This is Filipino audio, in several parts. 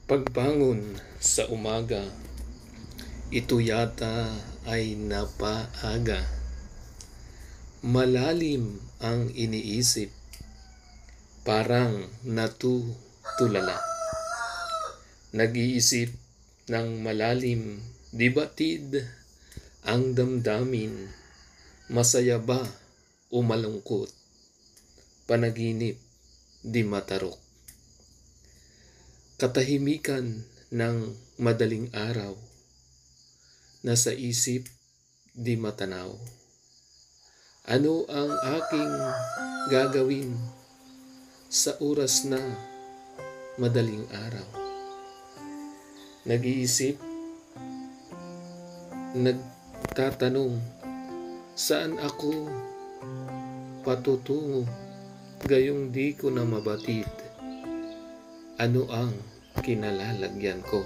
Pagbangon sa umaga, ito yata ay napaaga. Malalim ang iniisip, parang natutulala. Nag-iisip ng malalim, di batid ang damdamin. Masaya ba o malungkot? Panaginip, di matarok. Katahimikan ng madaling araw, nasa isip di matanaw. Ano ang aking gagawin sa oras na madaling araw? Nag-iisip, nagtatanong, saan ako patutungo? Gayong di ko na mabatid. Ano ang kinalalagyan ko?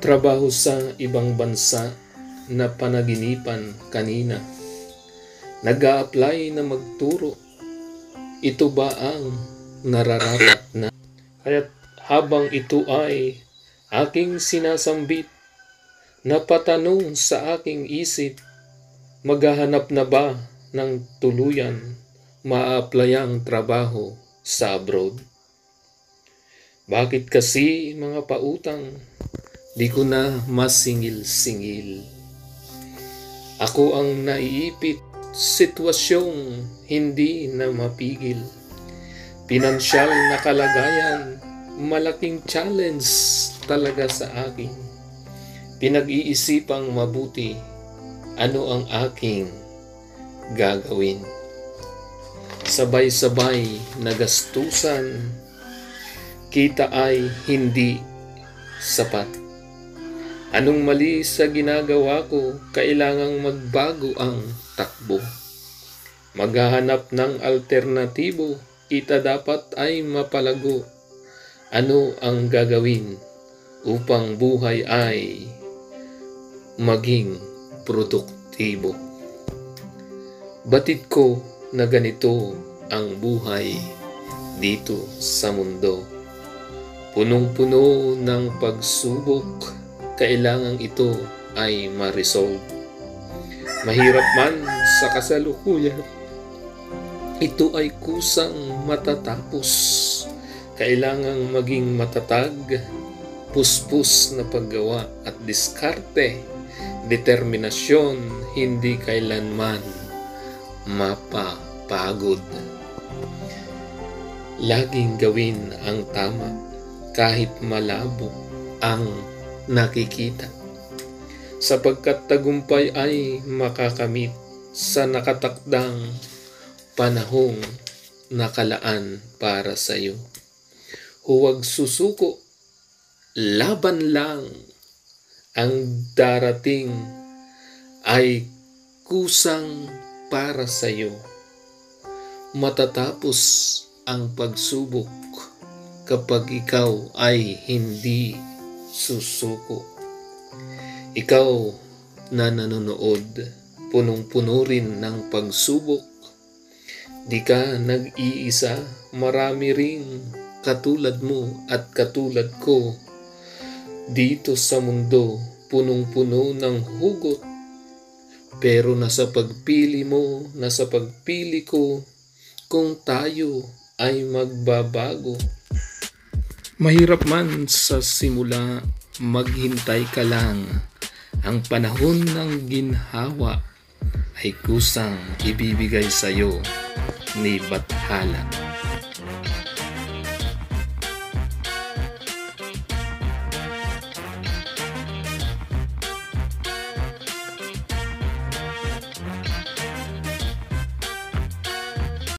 Trabaho sa ibang bansa na panaginipan kanina. Nag-a-apply na magturo. Ito ba ang nararapat na? Kaya't habang ito ay aking sinasambit, napatanong sa aking isip, maghahanap na ba ng tuluyan ma-applyang trabaho sa abroad? Bakit kasi mga pautang, di ko na masingil-singil? Ako ang naiipit, sitwasyong hindi na mapigil. Pinansyal na kalagayan, malaking challenge talaga sa akin. Pinag-iisipang mabuti, ano ang aking gagawin? Sabay-sabay na gastusan, kita ay hindi sapat. Anong mali sa ginagawa ko? Kailangang magbago ang takbo. Maghahanap ng alternatibo, kita dapat ay mapalago. Ano ang gagawin upang buhay ay maging produktibo? Batid ko na ganito ang buhay dito sa mundo. Punong-puno ng pagsubok, kailangan ito ay ma-resolve. Mahirap man sa kasalukuyan, ito ay kusang matatapos. Kailangang maging matatag, puspos na paggawa at diskarte, determinasyon, hindi kailanman mapapagod. Laging gawin ang tama kahit malabo ang nakikita, sapagkat tagumpay ay makakamit sa nakatakdang panahong nakalaan para sa iyo. Huwag susuko, laban lang. Ang darating ay kusang para sa iyo. Matatapos ang pagsubok kapag ikaw ay hindi susuko. Ikaw na nanonood, punong-puno rin ng pagsubok. Di ka nag-iisa, marami ring katulad mo at katulad ko dito sa mundo, punong-puno ng hugot. Pero nasa pagpili mo, nasa pagpili ko, kung tayo ay magbabago. Mahirap man sa simula, maghintay ka lang. Ang panahon ng ginhawa ay kusang ibibigay sa iyo ni Bathala.